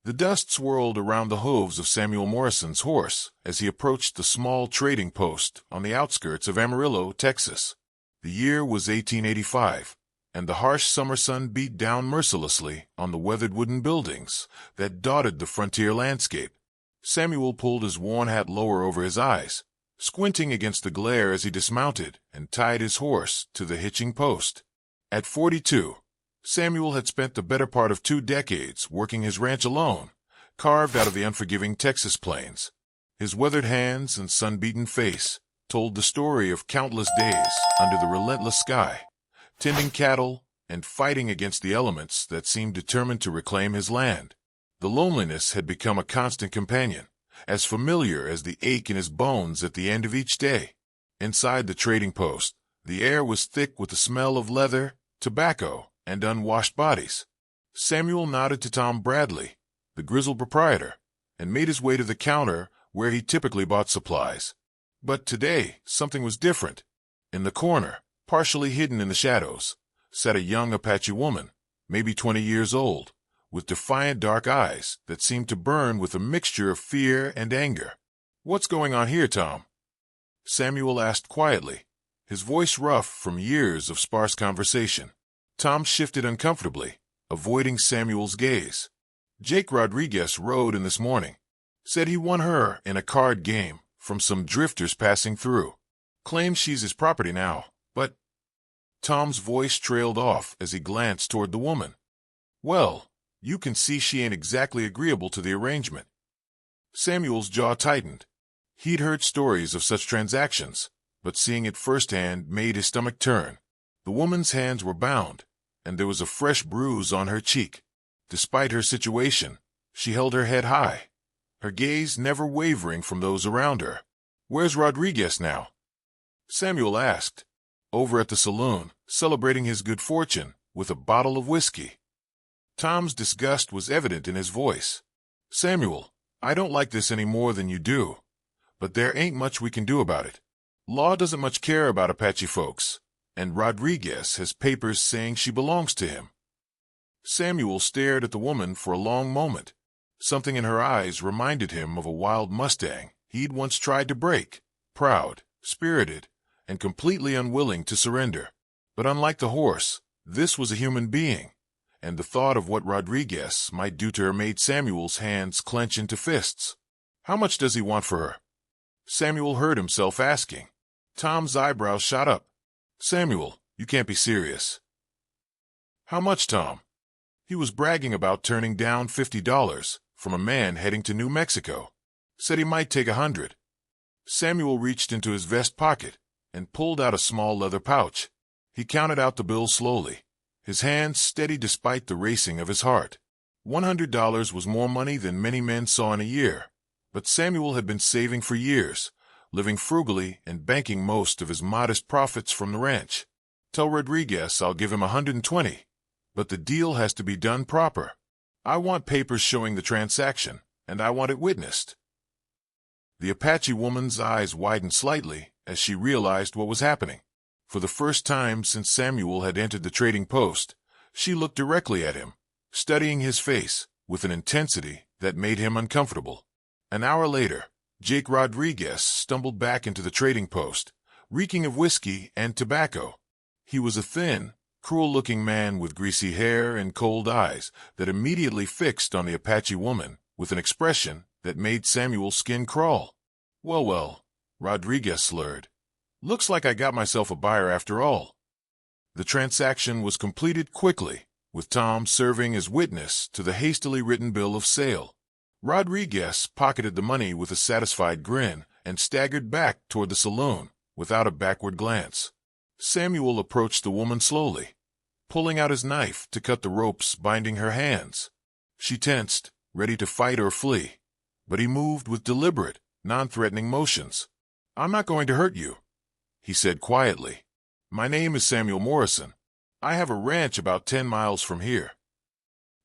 The dust swirled around the hooves of Samuel Morrison's horse as he approached the small trading post on the outskirts of Amarillo, Texas. The year was 1885, and the harsh summer sun beat down mercilessly on the weathered wooden buildings that dotted the frontier landscape. Samuel pulled his worn hat lower over his eyes, squinting against the glare as he dismounted and tied his horse to the hitching post. At 42, Samuel had spent the better part of 2 decades working his ranch alone, carved out of the unforgiving Texas plains. His weathered hands and sun-beaten face told the story of countless days under the relentless sky, tending cattle and fighting against the elements that seemed determined to reclaim his land. The loneliness had become a constant companion, as familiar as the ache in his bones at the end of each day. Inside the trading post, the air was thick with the smell of leather, tobacco, and unwashed bodies. Samuel nodded to Tom Bradley, the grizzled proprietor, and made his way to the counter where he typically bought supplies. But today, something was different. In the corner, partially hidden in the shadows, sat a young Apache woman, maybe 20 years old, with defiant dark eyes that seemed to burn with a mixture of fear and anger. "What's going on here, Tom?" Samuel asked quietly, his voice rough from years of sparse conversation. Tom shifted uncomfortably, avoiding Samuel's gaze. "Jake Rodriguez rode in this morning. Said he won her in a card game from some drifters passing through. Claims she's his property now, but—" Tom's voice trailed off as he glanced toward the woman. "Well, you can see she ain't exactly agreeable to the arrangement." Samuel's jaw tightened. He'd heard stories of such transactions, but seeing it firsthand made his stomach turn. The woman's hands were bound, and there was a fresh bruise on her cheek. Despite her situation, she held her head high, her gaze never wavering from those around her. "Where's Rodriguez now?" Samuel asked. "Over at the saloon, celebrating his good fortune with a bottle of whiskey." Tom's disgust was evident in his voice. "Samuel, I don't like this any more than you do, but there ain't much we can do about it. Law doesn't much care about Apache folks, and Rodriguez has papers saying she belongs to him." Samuel stared at the woman for a long moment. Something in her eyes reminded him of a wild Mustang he'd once tried to break, proud, spirited, and completely unwilling to surrender. But unlike the horse, this was a human being, and the thought of what Rodriguez might do to her made Samuel's hands clench into fists. "How much does he want for her?" Samuel heard himself asking. Tom's eyebrows shot up. "Samuel, you can't be serious." "How much, Tom?" He was bragging about turning down $50 from a man heading to New Mexico. Said he might take 100. Samuel reached into his vest pocket and pulled out a small leather pouch. He counted out the bill slowly, his hands steady despite the racing of his heart. $100 was more money than many men saw in a year, but Samuel had been saving for years, living frugally and banking most of his modest profits from the ranch. "Tell Rodriguez I'll give him 120, but the deal has to be done proper. I want papers showing the transaction, and I want it witnessed." The Apache woman's eyes widened slightly as she realized what was happening. For the first time since Samuel had entered the trading post, she looked directly at him, studying his face with an intensity that made him uncomfortable. An hour later, Jake Rodriguez stumbled back into the trading post, reeking of whiskey and tobacco. He was a thin, cruel-looking man with greasy hair and cold eyes that immediately fixed on the Apache woman with an expression that made Samuel's skin crawl. Well, Rodriguez slurred. "Looks like I got myself a buyer after all." The transaction was completed quickly, with Tom serving as witness to the hastily written bill of sale. Rodriguez pocketed the money with a satisfied grin and staggered back toward the saloon without a backward glance. Samuel approached the woman slowly, pulling out his knife to cut the ropes binding her hands. She tensed, ready to fight or flee, but he moved with deliberate, non-threatening motions. "I'm not going to hurt you," he said quietly. "My name is Samuel Morrison. I have a ranch about 10 miles from here."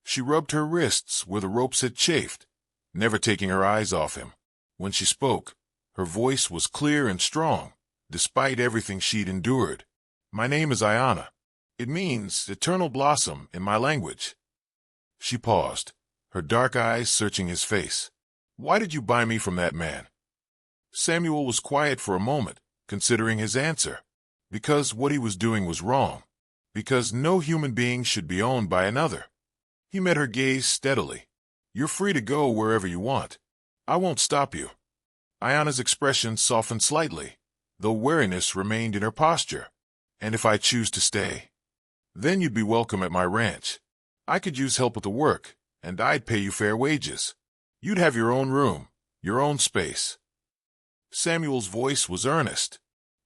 She rubbed her wrists where the ropes had chafed, never taking her eyes off him. When she spoke, her voice was clear and strong, despite everything she'd endured. "My name is Ayana. It means eternal blossom in my language." She paused, her dark eyes searching his face. "Why did you buy me from that man?" Samuel was quiet for a moment, considering his answer. Because what he was doing was wrong. Because no human being should be owned by another. He met her gaze steadily. "You're free to go wherever you want. I won't stop you." Ayana's expression softened slightly, though wariness remained in her posture. "And if I choose to stay? Then you'd be welcome at my ranch. I could use help with the work, and I'd pay you fair wages. You'd have your own room, your own space." Samuel's voice was earnest.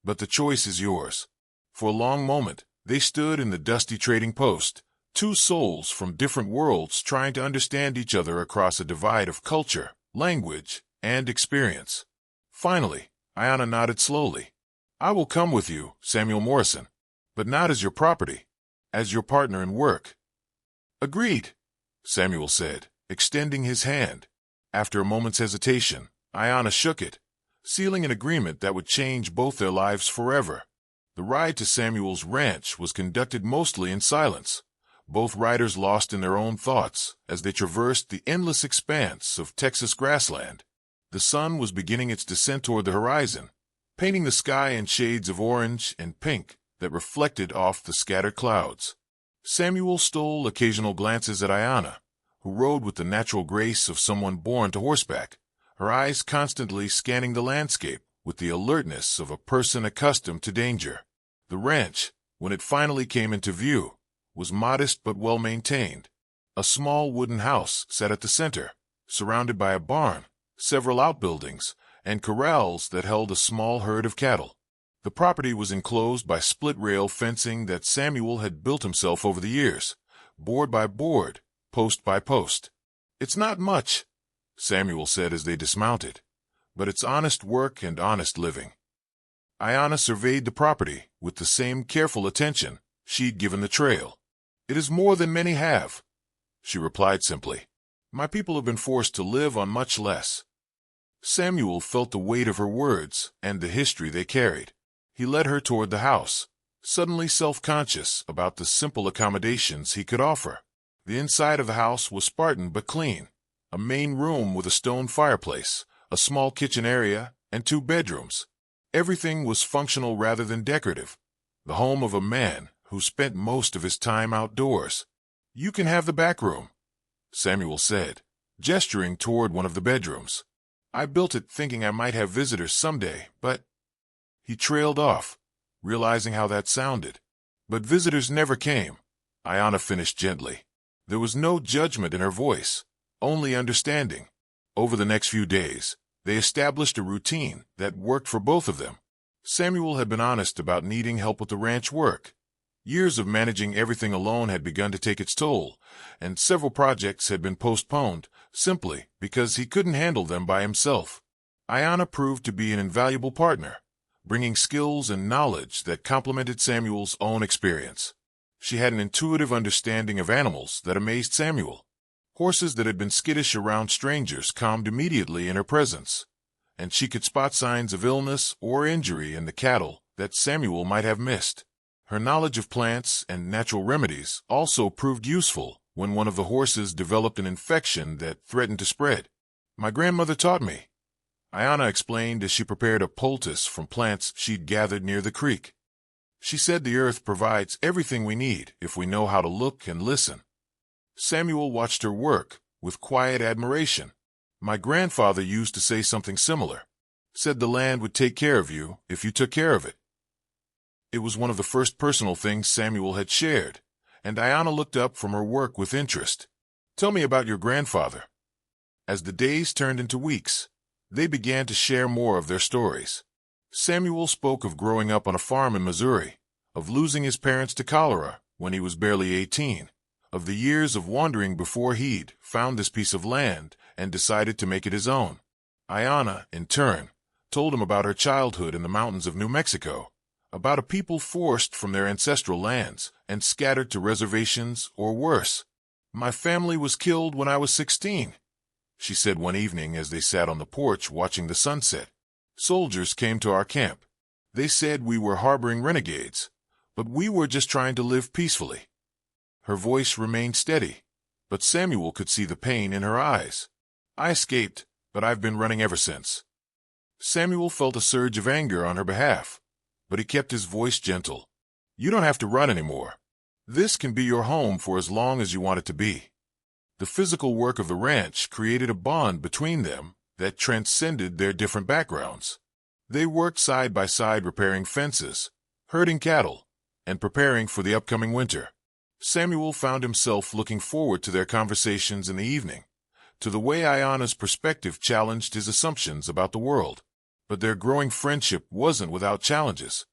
"But the choice is yours." For a long moment, they stood in the dusty trading post, two souls from different worlds trying to understand each other across a divide of culture, language, and experience. Finally, Ayana nodded slowly. "I will come with you, Samuel Morrison, but not as your property, as your partner in work." "Agreed," Samuel said, extending his hand. After a moment's hesitation, Ayana shook it, sealing an agreement that would change both their lives forever. The ride to Samuel's ranch was conducted mostly in silence, both riders lost in their own thoughts as they traversed the endless expanse of Texas grassland. The sun was beginning its descent toward the horizon, painting the sky in shades of orange and pink that reflected off the scattered clouds. Samuel stole occasional glances at Ayana, who rode with the natural grace of someone born to horseback, her eyes constantly scanning the landscape with the alertness of a person accustomed to danger. The ranch, when it finally came into view, was modest but well-maintained. A small wooden house sat at the center, surrounded by a barn, several outbuildings, and corrals that held a small herd of cattle. The property was enclosed by split-rail fencing that Samuel had built himself over the years, board by board, post by post. "It's not much," Samuel said as they dismounted, "but it's honest work and honest living." Ayana surveyed the property with the same careful attention she'd given the trail. "It is more than many have," she replied simply. "My people have been forced to live on much less." Samuel felt the weight of her words and the history they carried. He led her toward the house, suddenly self-conscious about the simple accommodations he could offer. The inside of the house was Spartan but clean. A main room with a stone fireplace, a small kitchen area, and 2 bedrooms. Everything was functional rather than decorative. The home of a man who spent most of his time outdoors. "You can have the back room," Samuel said, gesturing toward one of the bedrooms. "I built it thinking I might have visitors someday, but—" He trailed off, realizing how that sounded. "But visitors never came," Ayana finished gently. There was no judgment in her voice, only understanding. Over the next few days, they established a routine that worked for both of them. Samuel had been honest about needing help with the ranch work. Years of managing everything alone had begun to take its toll, and several projects had been postponed, simply because he couldn't handle them by himself. Ayana proved to be an invaluable partner, bringing skills and knowledge that complemented Samuel's own experience. She had an intuitive understanding of animals that amazed Samuel. Horses that had been skittish around strangers calmed immediately in her presence, and she could spot signs of illness or injury in the cattle that Samuel might have missed. Her knowledge of plants and natural remedies also proved useful when one of the horses developed an infection that threatened to spread. "My grandmother taught me," Ayana explained as she prepared a poultice from plants she'd gathered near the creek. "She said the earth provides everything we need if we know how to look and listen." Samuel watched her work with quiet admiration. "My grandfather used to say something similar. Said the land would take care of you if you took care of it." It was one of the first personal things Samuel had shared, and Ayana looked up from her work with interest. "Tell me about your grandfather." As the days turned into weeks, they began to share more of their stories. Samuel spoke of growing up on a farm in Missouri, of losing his parents to cholera when he was barely 18, of the years of wandering before he'd found this piece of land and decided to make it his own. Ayana, in turn, told him about her childhood in the mountains of New Mexico, about a people forced from their ancestral lands and scattered to reservations or worse. "My family was killed when I was 16, she said one evening as they sat on the porch watching the sunset. "Soldiers came to our camp. They said we were harboring renegades, but we were just trying to live peacefully." Her voice remained steady, but Samuel could see the pain in her eyes. "I escaped, but I've been running ever since." Samuel felt a surge of anger on her behalf, but he kept his voice gentle. "You don't have to run anymore. This can be your home for as long as you want it to be." The physical work of the ranch created a bond between them that transcended their different backgrounds. They worked side by side repairing fences, herding cattle, and preparing for the upcoming winter. Samuel found himself looking forward to their conversations in the evening, to the way Ayana's perspective challenged his assumptions about the world. But their growing friendship wasn't without challenges.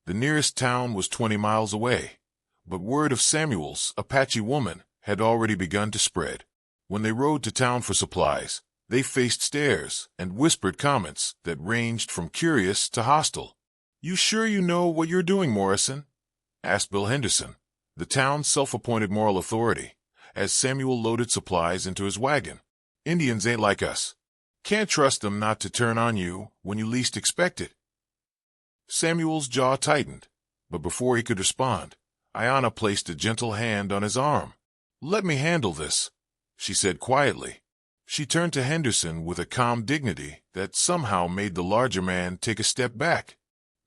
The nearest town was 20 miles away, but word of Samuel's Apache woman had already begun to spread. When they rode to town for supplies, they faced stares and whispered comments that ranged from curious to hostile. "You sure you know what you're doing, Morrison?" asked Bill Henderson, the town's self-appointed moral authority, as Samuel loaded supplies into his wagon. "Indians ain't like us. Can't trust them not to turn on you when you least expect it." Samuel's jaw tightened, but before he could respond, Ayana placed a gentle hand on his arm. "Let me handle this," she said quietly. She turned to Henderson with a calm dignity that somehow made the larger man take a step back.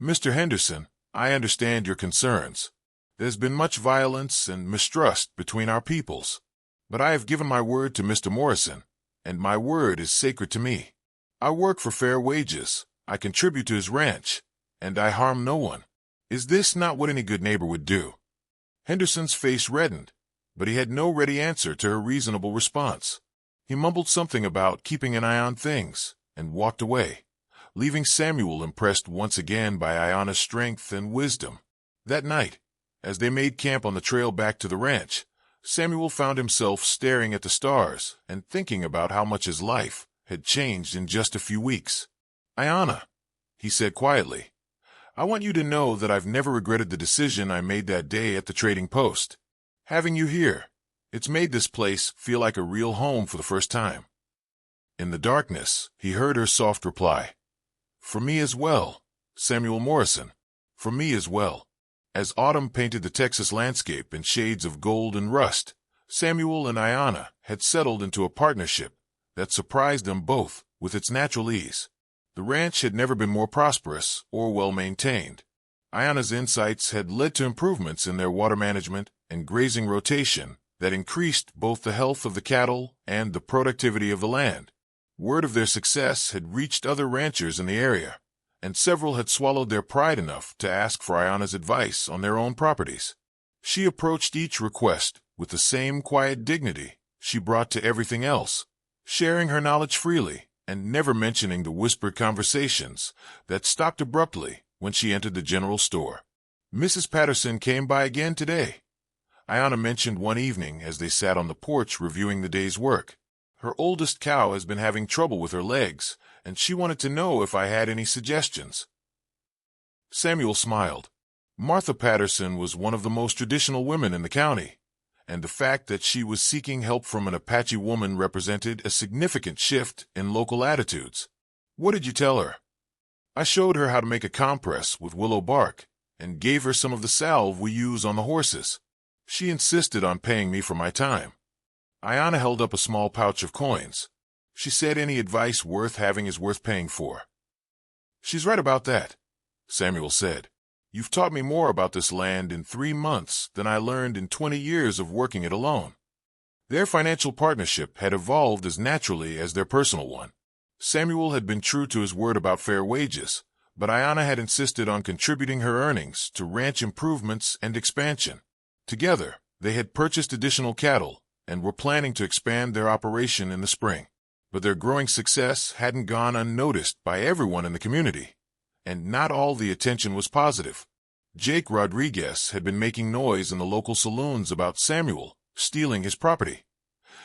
"Mr. Henderson, I understand your concerns. There's been much violence and mistrust between our peoples, but I have given my word to Mr. Morrison, and my word is sacred to me. I work for fair wages, I contribute to his ranch, and I harm no one. Is this not what any good neighbor would do?" Henderson's face reddened, but he had no ready answer to her reasonable response. He mumbled something about keeping an eye on things and walked away, leaving Samuel impressed once again by Ayana's strength and wisdom. That night, as they made camp on the trail back to the ranch, Samuel found himself staring at the stars and thinking about how much his life had changed in just a few weeks. "Ayana," he said quietly, "I want you to know that I've never regretted the decision I made that day at the trading post. Having you here, it's made this place feel like a real home for the first time." In the darkness, he heard her soft reply, "For me as well, Samuel Morrison, for me as well." As autumn painted the Texas landscape in shades of gold and rust, Samuel and Ayana had settled into a partnership that surprised them both with its natural ease. The ranch had never been more prosperous or well-maintained. Ayana's insights had led to improvements in their water management and grazing rotation that increased both the health of the cattle and the productivity of the land. Word of their success had reached other ranchers in the area, and several had swallowed their pride enough to ask for Ayana's advice on their own properties. She approached each request with the same quiet dignity she brought to everything else, sharing her knowledge freely and never mentioning the whispered conversations that stopped abruptly when she entered the general store. "Mrs. Patterson came by again today," Ayana mentioned one evening as they sat on the porch reviewing the day's work. "Her oldest cow has been having trouble with her legs, and she wanted to know if I had any suggestions." Samuel smiled. Martha Patterson was one of the most traditional women in the county, and the fact that she was seeking help from an Apache woman represented a significant shift in local attitudes. "What did you tell her?" "I showed her how to make a compress with willow bark and gave her some of the salve we use on the horses. She insisted on paying me for my time." Ayana held up a small pouch of coins. She said any advice worth having is worth paying for. "She's right about that," Samuel said. "You've taught me more about this land in 3 months than I learned in 20 years of working it alone." Their financial partnership had evolved as naturally as their personal one. Samuel had been true to his word about fair wages, but Ayana had insisted on contributing her earnings to ranch improvements and expansion. Together, they had purchased additional cattle and were planning to expand their operation in the spring. But their growing success hadn't gone unnoticed by everyone in the community, and not all the attention was positive. Jake Rodriguez had been making noise in the local saloons about Samuel stealing his property,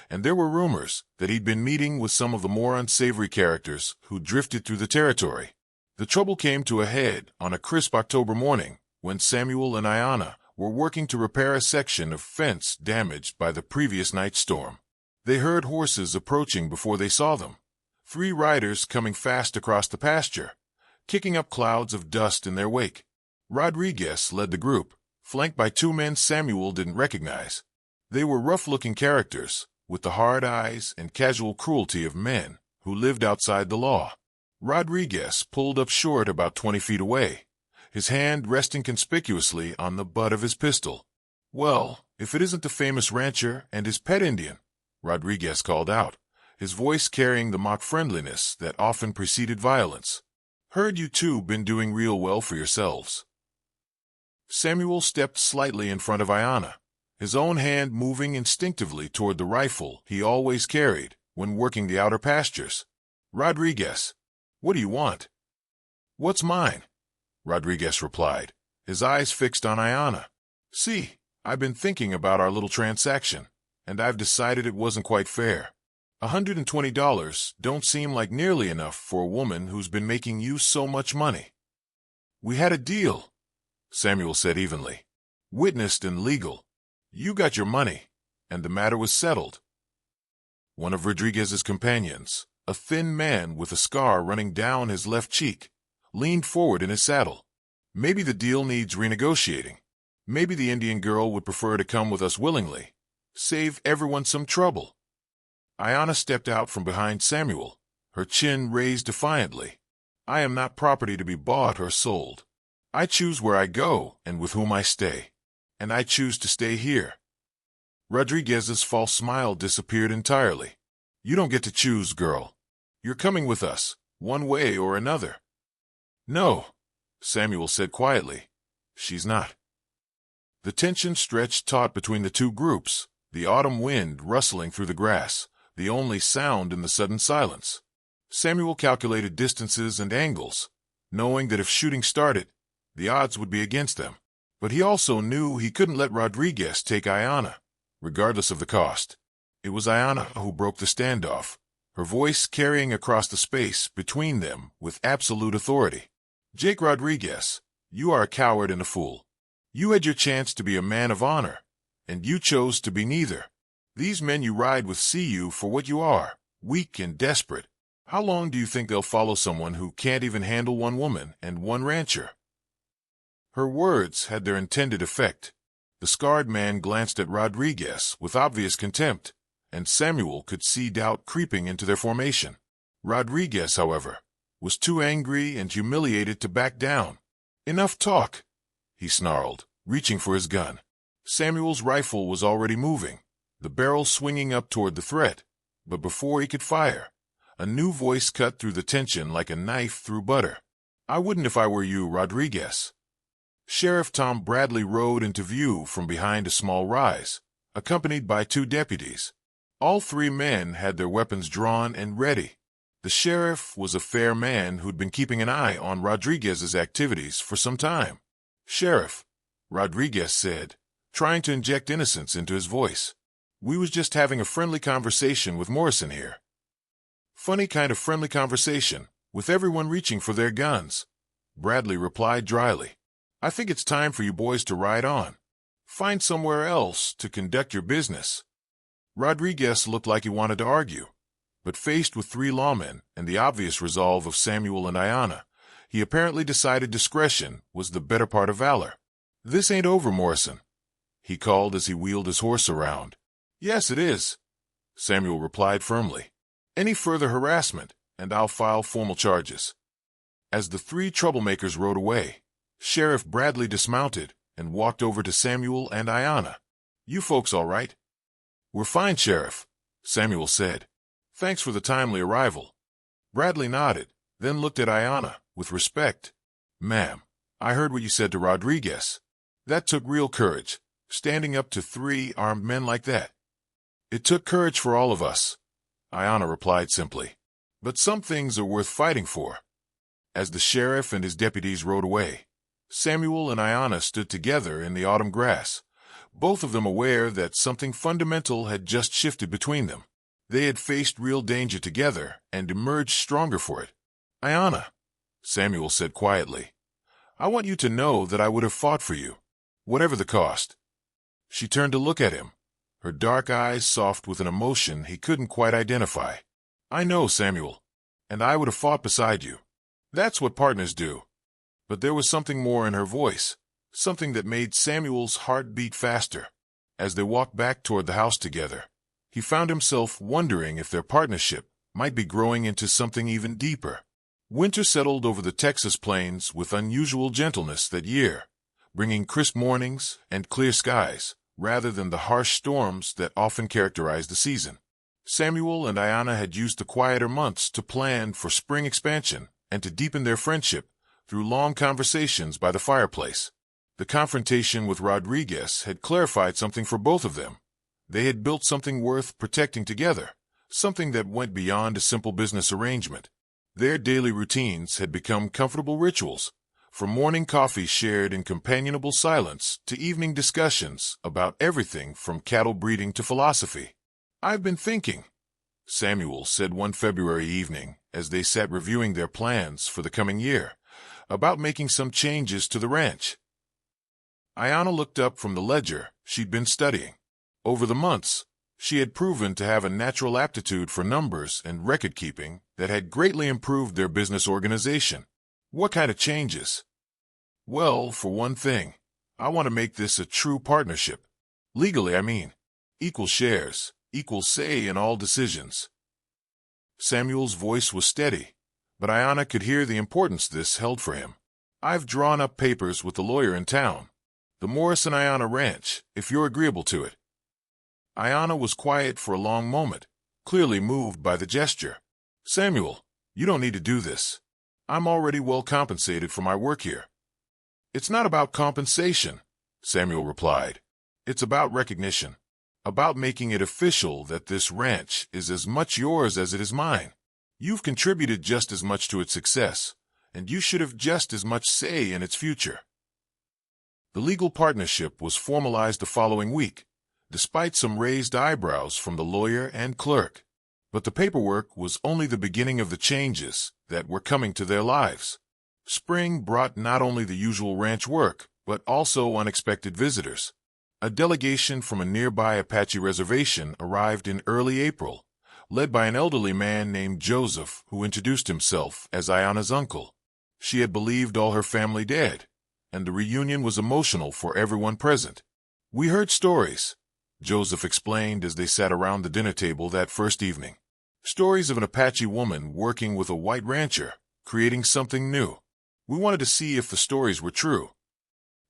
and there were rumors that he'd been meeting with some of the more unsavory characters who drifted through the territory. The trouble came to a head on a crisp October morning when Samuel and Ayana were working to repair a section of fence damaged by the previous night's storm. They heard horses approaching before they saw them, 3 riders coming fast across the pasture, kicking up clouds of dust in their wake. Rodriguez led the group, flanked by 2 men Samuel didn't recognize. They were rough-looking characters, with the hard eyes and casual cruelty of men who lived outside the law. Rodriguez pulled up short about 20 feet away, his hand resting conspicuously on the butt of his pistol. "Well, if it isn't the famous rancher and his pet Indian," Rodriguez called out, his voice carrying the mock friendliness that often preceded violence. "Heard you two been doing real well for yourselves." Samuel stepped slightly in front of Ayanna, his own hand moving instinctively toward the rifle he always carried when working the outer pastures. "Rodriguez, what do you want?" "What's mine?" Rodriguez replied, his eyes fixed on Ayanna. "See, I've been thinking about our little transaction, and I've decided it wasn't quite fair. $120 don't seem like nearly enough for a woman who's been making you so much money." "We had a deal," Samuel said evenly. "Witnessed and legal. You got your money, and the matter was settled." One of Rodriguez's companions, a thin man with a scar running down his left cheek, leaned forward in his saddle. "Maybe the deal needs renegotiating. Maybe the Indian girl would prefer to come with us willingly. Save everyone some trouble." Ayanna stepped out from behind Samuel, her chin raised defiantly. "I am not property to be bought or sold. I choose where I go and with whom I stay, and I choose to stay here." Rodriguez's false smile disappeared entirely. "You don't get to choose, girl. You're coming with us, one way or another." "No," Samuel said quietly. "She's not." The tension stretched taut between the two groups, the autumn wind rustling through the grass, the only sound in the sudden silence. Samuel calculated distances and angles, knowing that if shooting started, the odds would be against them. But he also knew he couldn't let Rodriguez take Ayanna, regardless of the cost. It was Ayanna who broke the standoff, her voice carrying across the space between them with absolute authority. "Jake Rodriguez, you are a coward and a fool. You had your chance to be a man of honor, and you chose to be neither. These men you ride with see you for what you are, weak and desperate. How long do you think they'll follow someone who can't even handle one woman and one rancher?" Her words had their intended effect. The scarred man glanced at Rodriguez with obvious contempt, and Samuel could see doubt creeping into their formation. Rodriguez, however, was too angry and humiliated to back down. "Enough talk," he snarled, reaching for his gun. Samuel's rifle was already moving, the barrel swinging up toward the threat, but before he could fire, a new voice cut through the tension like a knife through butter. "I wouldn't if I were you, Rodriguez." Sheriff Tom Bradley rode into view from behind a small rise, accompanied by two deputies. All three men had their weapons drawn and ready. The sheriff was a fair man who'd been keeping an eye on Rodriguez's activities for some time. "Sheriff," Rodriguez said, trying to inject innocence into his voice, "we was just having a friendly conversation with Morrison here." "Funny kind of friendly conversation, with everyone reaching for their guns," Bradley replied dryly. "I think it's time for you boys to ride on. Find somewhere else to conduct your business." Rodriguez looked like he wanted to argue, but faced with three lawmen and the obvious resolve of Samuel and Ayanna, he apparently decided discretion was the better part of valor. "This ain't over, Morrison," he called as he wheeled his horse around. "Yes, it is," Samuel replied firmly. "Any further harassment, and I'll file formal charges." As the three troublemakers rode away, Sheriff Bradley dismounted and walked over to Samuel and Ayanna. "You folks all right?" "We're fine, Sheriff," Samuel said. "Thanks for the timely arrival." Bradley nodded, then looked at Ayanna with respect. "Ma'am, I heard what you said to Rodriguez. That took real courage, standing up to three armed men like that." "It took courage for all of us," Ayanna replied simply. "But some things are worth fighting for." As the sheriff and his deputies rode away, Samuel and Ayanna stood together in the autumn grass, both of them aware that something fundamental had just shifted between them. They had faced real danger together and emerged stronger for it. "Ayanna," Samuel said quietly, "I want you to know that I would have fought for you, whatever the cost." She turned to look at him, her dark eyes soft with an emotion he couldn't quite identify. "I know, Samuel, and I would have fought beside you. That's what partners do." But there was something more in her voice, something that made Samuel's heart beat faster. As they walked back toward the house together, He found himself wondering if their partnership might be growing into something even deeper. Winter settled over the Texas plains with unusual gentleness that year, bringing crisp mornings and clear skies, rather than the harsh storms that often characterized the season. Samuel and Ayanna had used the quieter months to plan for spring expansion and to deepen their friendship through long conversations by the fireplace. The confrontation with Rodriguez had clarified something for both of them. They had built something worth protecting together, something that went beyond a simple business arrangement. Their daily routines had become comfortable rituals, from morning coffee shared in companionable silence to evening discussions about everything from cattle breeding to philosophy. "I've been thinking," Samuel said one February evening as they sat reviewing their plans for the coming year, "about making some changes to the ranch." Ayanna looked up from the ledger she'd been studying. Over the months, she had proven to have a natural aptitude for numbers and record-keeping that had greatly improved their business organization. "What kind of changes?" "Well, for one thing, I want to make this a true partnership. Legally, I mean. Equal shares, equal say in all decisions." Samuel's voice was steady, but Ayanna could hear the importance this held for him. "I've drawn up papers with the lawyer in town. The Morrison Ayanna Ranch, if you're agreeable to it." Ayanna was quiet for a long moment, clearly moved by the gesture. "Samuel, you don't need to do this. I'm already well compensated for my work here." "It's not about compensation," Samuel replied. "It's about recognition, about making it official that this ranch is as much yours as it is mine. You've contributed just as much to its success, and you should have just as much say in its future." The legal partnership was formalized the following week, despite some raised eyebrows from the lawyer and clerk. But the paperwork was only the beginning of the changes that were coming to their lives. Spring brought not only the usual ranch work, but also unexpected visitors. A delegation from a nearby Apache reservation arrived in early April, led by an elderly man named Joseph who introduced himself as Ayanna's uncle. She had believed all her family dead, and the reunion was emotional for everyone present. "We heard stories," Joseph explained as they sat around the dinner table that first evening. "Stories of an Apache woman working with a white rancher, creating something new. We wanted to see if the stories were true."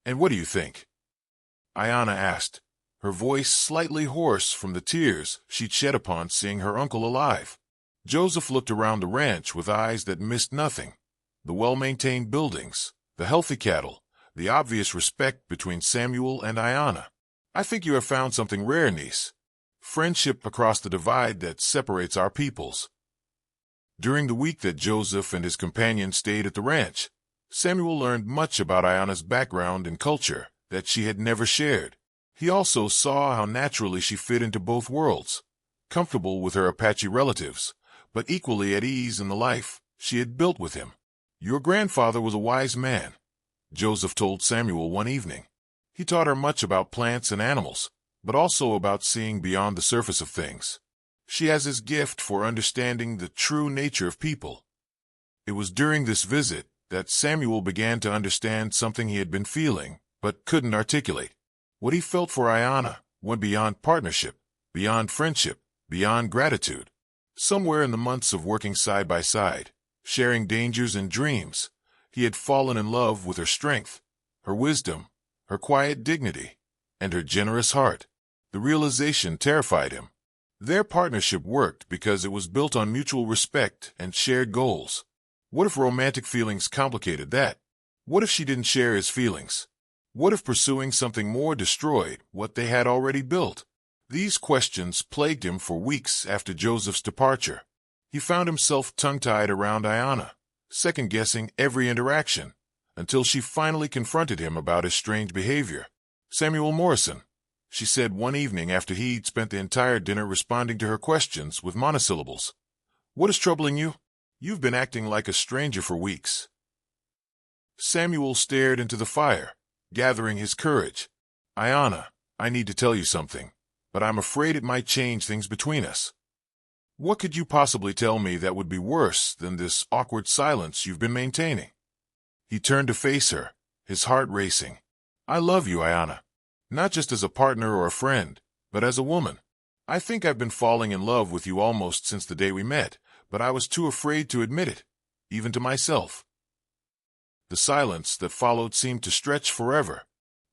"And what do you think?" Ayanna asked, her voice slightly hoarse from the tears she'd shed upon seeing her uncle alive. Joseph looked around the ranch with eyes that missed nothing: the well-maintained buildings, the healthy cattle, the obvious respect between Samuel and Ayanna. "I think you have found something rare, niece. Friendship across the divide that separates our peoples." During the week that Joseph and his companion stayed at the ranch, Samuel learned much about Ayanna's background and culture that she had never shared. He also saw how naturally she fit into both worlds, comfortable with her Apache relatives, but equally at ease in the life she had built with him. "Your grandfather was a wise man," Joseph told Samuel one evening. "He taught her much about plants and animals, but also about seeing beyond the surface of things. She has his gift for understanding the true nature of people." It was during this visit that Samuel began to understand something he had been feeling, but couldn't articulate. What he felt for Ayanna went beyond partnership, beyond friendship, beyond gratitude. Somewhere in the months of working side by side, sharing dangers and dreams, he had fallen in love with her strength, her wisdom, her quiet dignity, and her generous heart. The realization terrified him. Their partnership worked because it was built on mutual respect and shared goals. What if romantic feelings complicated that? What if she didn't share his feelings? What if pursuing something more destroyed what they had already built? These questions plagued him for weeks after Joseph's departure. He found himself tongue-tied around Ayanna, second-guessing every interaction, until she finally confronted him about his strange behavior. "Samuel Morrison," she said one evening after he'd spent the entire dinner responding to her questions with monosyllables, "what is troubling you? You've been acting like a stranger for weeks." Samuel stared into the fire, gathering his courage. "Ayanna, I need to tell you something, but I'm afraid it might change things between us." "What could you possibly tell me that would be worse than this awkward silence you've been maintaining?" He turned to face her, his heart racing. "I love you, Ayanna. Not just as a partner or a friend, but as a woman. I think I've been falling in love with you almost since the day we met, but I was too afraid to admit it, even to myself." The silence that followed seemed to stretch forever.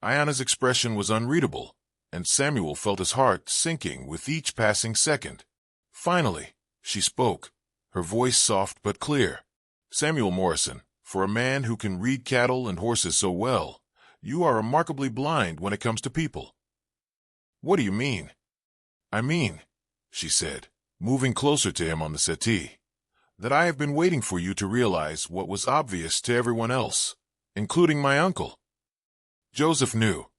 Ayana's expression was unreadable, and Samuel felt his heart sinking with each passing second. Finally, she spoke, her voice soft but clear. "Samuel Morrison, for a man who can read cattle and horses so well, you are remarkably blind when it comes to people." "What do you mean?" "I mean," she said, moving closer to him on the settee, "that I have been waiting for you to realize what was obvious to everyone else, including my uncle." Joseph knew.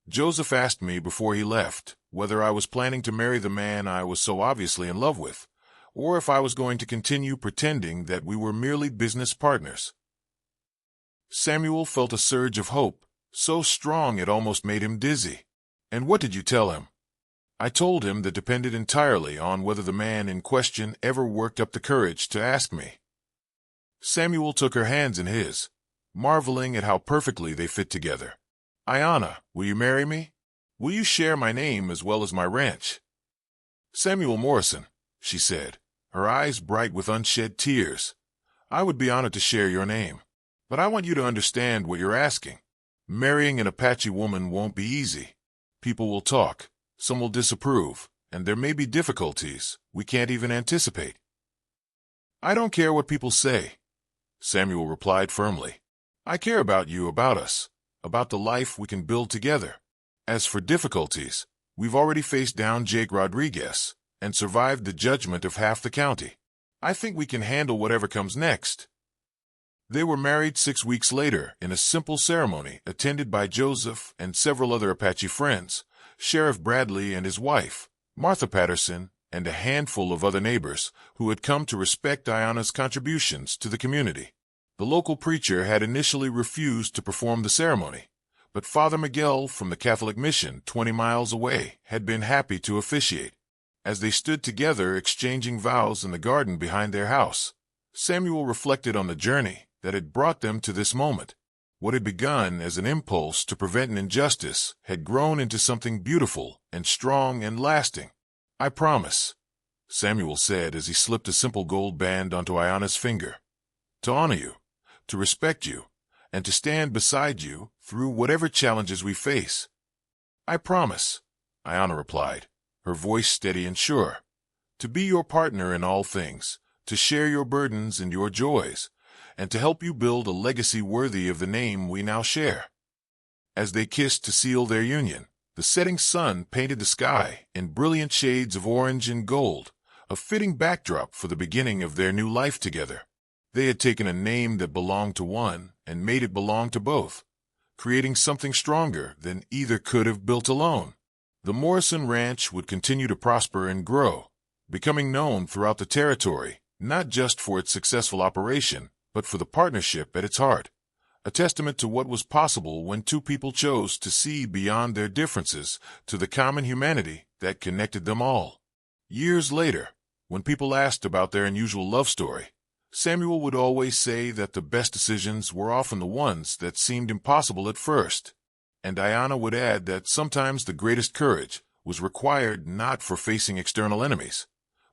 Joseph asked me before he left whether I was planning to marry the man I was so obviously in love with, or if I was going to continue pretending that we were merely business partners. Samuel felt a surge of hope, so strong it almost made him dizzy. "And what did you tell him?" "I told him that depended entirely on whether the man in question ever worked up the courage to ask me." Samuel took her hands in his, marveling at how perfectly they fit together. "Ayana, will you marry me? Will you share my name as well as my ranch?" "Samuel Morrison," she said, her eyes bright with unshed tears, "I would be honored to share your name. But I want you to understand what you're asking. Marrying an Apache woman won't be easy. People will talk, some will disapprove, and there may be difficulties we can't even anticipate." "I don't care what people say," Samuel replied firmly. "I care about you, about us, about the life we can build together. As for difficulties, we've already faced down Jake Rodriguez and survived the judgment of half the county. I think we can handle whatever comes next." They were married 6 weeks later in a simple ceremony attended by Joseph and several other Apache friends, Sheriff Bradley and his wife, Martha Patterson, and a handful of other neighbors who had come to respect Ayana's contributions to the community. The local preacher had initially refused to perform the ceremony, but Father Miguel from the Catholic mission 20 miles away had been happy to officiate. As they stood together exchanging vows in the garden behind their house, Samuel reflected on the journey that had brought them to this moment. What had begun as an impulse to prevent an injustice had grown into something beautiful and strong and lasting. "I promise," Samuel said as he slipped a simple gold band onto Ayana's finger, "to honor you, to respect you, and to stand beside you through whatever challenges we face." "I promise," Ayana replied, her voice steady and sure, "to be your partner in all things, to share your burdens and your joys, and to help you build a legacy worthy of the name we now share." As they kissed to seal their union, the setting sun painted the sky in brilliant shades of orange and gold, a fitting backdrop for the beginning of their new life together. They had taken a name that belonged to one and made it belong to both, creating something stronger than either could have built alone. The Morrison Ranch would continue to prosper and grow, becoming known throughout the territory, not just for its successful operation, but for the partnership at its heart, a testament to what was possible when two people chose to see beyond their differences to the common humanity that connected them all. Years later, when people asked about their unusual love story, Samuel would always say that the best decisions were often the ones that seemed impossible at first, and Ayana would add that sometimes the greatest courage was required not for facing external enemies,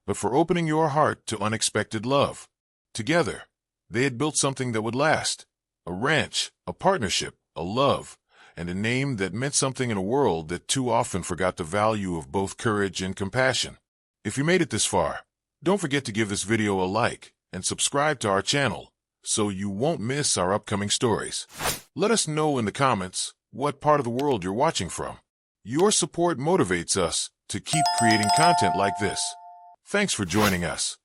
but for opening your heart to unexpected love. Together, they had built something that would last, a ranch, a partnership, a love, and a name that meant something in a world that too often forgot the value of both courage and compassion. If you made it this far, don't forget to give this video a like and subscribe to our channel so you won't miss our upcoming stories. Let us know in the comments what part of the world you're watching from. Your support motivates us to keep creating content like this. Thanks for joining us.